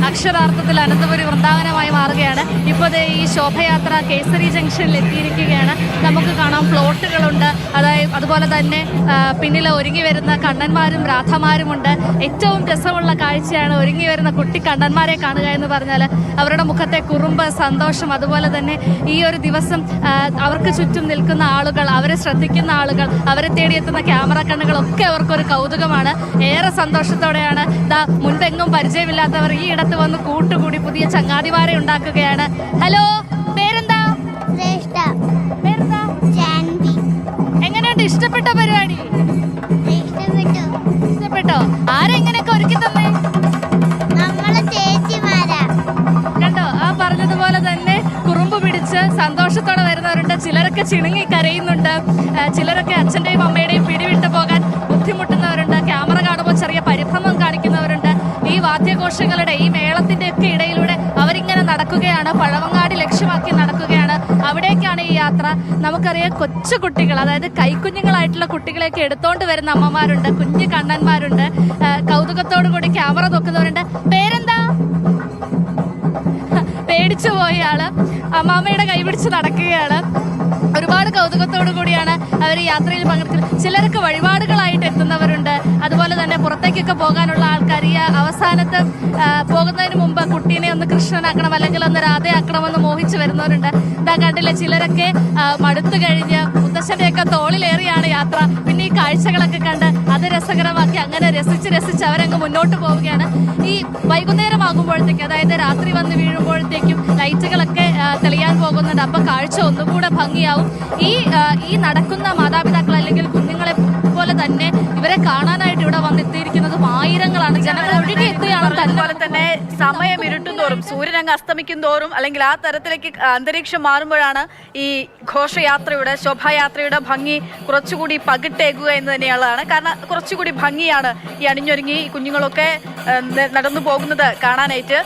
അക്ഷരാർത്ഥത്തിൽ അനന്തപുരി വൃന്ദാവനമായി മാറുകയാണ്. ഇപ്പോൾ ഈ ശോഭയാത്ര കേസരി ജംഗ്ഷനിൽ എത്തിയിരിക്കുകയാണ്. നമുക്ക് കാണാം ഫ്ലോട്ടുകളുണ്ട്, അതുപോലെ തന്നെ പിന്നിൽ ഒരുങ്ങി വരുന്ന കണ്ണന്മാരും രാധമാരുമുണ്ട്. ഏറ്റവും രസമുള്ള കാഴ്ചയാണ് ഒരുങ്ങി വരുന്ന കുട്ടി കണ്ണന്മാരെ കാണുക എന്ന് പറഞ്ഞാൽ. അവരുടെ മുഖത്തെ കുറുമ്പ്, സന്തോഷം, അതുപോലെ തന്നെ ഈ ഒരു ദിവസം അവർക്ക് ചുറ്റും നിൽക്കുന്ന ആളുകൾ, അവരെ ശ്രദ്ധിക്കുന്ന ആളുകൾ, അവരെ തേടിയെത്തുന്ന ക്യാമറ കണ്ണുകളൊക്കെ അവർക്കൊരു കൗതുകമാണ്. ഏറെ സന്തോഷത്തോടെയാണ് മുൻപെങ്ങും പരിചയമില്ലാത്തവർ ഈ ഇടത്ത് വന്ന് കൂട്ടുകൂടി പുതിയ ചങ്ങാതിമാരെ ഉണ്ടാക്കുകയാണ്. ഹലോ, പേരെന്താ? എങ്ങനെയുണ്ട്? ഇഷ്ടപ്പെട്ടോ പരിപാടി? ഇഷ്ടപ്പെട്ടോ? ആരെങ്ങനെയൊക്കെ ഒരുക്കി തന്നെ? കണ്ടോ, ആ പറഞ്ഞതുപോലെ തന്നെ കുറുമ്പ് പിടിച്ച് സന്തോഷത്തോടെ വരുന്നവരുണ്ട്. ചിലരൊക്കെ ചിണുങ്ങി കരയുന്നുണ്ട്, ചിലരൊക്കെ അച്ഛൻ്റെയും അമ്മയുടെയും പിടിവിട്ട് പോകാൻ ബുദ്ധിമുട്ടുന്നവരുണ്ട്, ക്യാമറ കാണുമ്പോൾ ചെറിയ പരിഭ്രമം കാണിക്കുന്നവരുണ്ട്. ഈ വാദ്യഘോഷങ്ങളുടെ, ഈ മേളത്തിന്റെ ഒക്കെ ഇടയിലൂടെ അവരിങ്ങനെ നടക്കുകയാണ്, പഴവങ്ങാടി ലക്ഷ്യമാക്കി നടക്കുകയാണ്. അവിടേക്കാണ് ഈ യാത്ര. നമുക്കറിയാം, കൊച്ചു കുട്ടികൾ, അതായത് കൈക്കുഞ്ഞുങ്ങളായിട്ടുള്ള കുട്ടികളെയൊക്കെ എടുത്തോണ്ട് വരുന്ന അമ്മമാരുണ്ട്, കുഞ്ഞു കണ്ണന്മാരുണ്ട്, കൗതുകത്തോടു കൂടി ക്യാമറ നോക്കുന്നവരുണ്ട്. പേരെന്താ? പേടിച്ചു പോയ ആള് അമ്മാമ്മയുടെ കൈ പിടിച്ച് നടക്കുകയാണ്. ഒരുപാട് കൗതുകത്തോടു കൂടിയാണ് അവർ യാത്രയിൽ പങ്കെടുക്കുന്നത്. ചിലർക്ക് വഴിപാടുകളായിട്ട് എത്തുന്നവരുണ്ട്, അതുപോലെ തന്നെ പുറത്തേക്കൊക്കെ പോകാനുള്ള ആൾക്കാർ ഈ അവസാനത്ത് പോകുന്നതിന് മുമ്പ് കുട്ടീനെ ഒന്ന് കൃഷ്ണനാക്കണം അല്ലെങ്കിൽ ഒന്ന് രാധയാക്കണമെന്ന് മോഹിച്ച് വരുന്നവരുണ്ട്. ഇതാ കണ്ടില്ലേ, ചിലരൊക്കെ മടുത്തു കഴിഞ്ഞ് മുത്തശ്ശൻ്റെയൊക്കെ തോളിലേറിയാണ് യാത്ര. പിന്നെ ഈ കാഴ്ചകളൊക്കെ കണ്ട് അത് രസകരമാക്കി അങ്ങനെ രസിച്ച് അവരങ്ങ് മുന്നോട്ട് പോവുകയാണ്. ഈ വൈകുന്നേരം ആകുമ്പോഴത്തേക്കും, അതായത് രാത്രി വന്ന് വീഴുമ്പോഴത്തേക്കും ലൈറ്റുകളൊക്കെ തെളിയാൻ പോകുന്നുണ്ട്. അപ്പൊ കാഴ്ച ഒന്നുകൂടെ ഭംഗിയാവും. ഈ നടക്കുന്ന മാതാപിതാക്കൾ അല്ലെങ്കിൽ കുഞ്ഞുങ്ങളെ പോലെ തന്നെ ഇവരെ കാണാനായിട്ട് ഇവിടെ വന്നെത്തിയിരിക്കുന്നതും ആയിരങ്ങളാണ്. ജനങ്ങൾ ഒഴുകി എത്തുകയാണ്. അതുപോലെ തന്നെ സമയം ഇരുട്ടും തോറും, സൂര്യൻ അങ്ങ് അസ്തമിക്കും തോറും, അല്ലെങ്കിൽ ആ തരത്തിലേക്ക് അന്തരീക്ഷം മാറുമ്പോഴാണ് ഈ ഘോഷയാത്രയുടെ, ശോഭായാത്രയുടെ ഭംഗി കുറച്ചുകൂടി പകിട്ടേകുക എന്ന് തന്നെയുള്ളതാണ്. കാരണം കുറച്ചുകൂടി ഭംഗിയാണ് ഈ അണിഞ്ഞൊരുങ്ങി കുഞ്ഞുങ്ങളൊക്കെ നടന്നു പോകുന്നത് കാണാനായിട്ട്.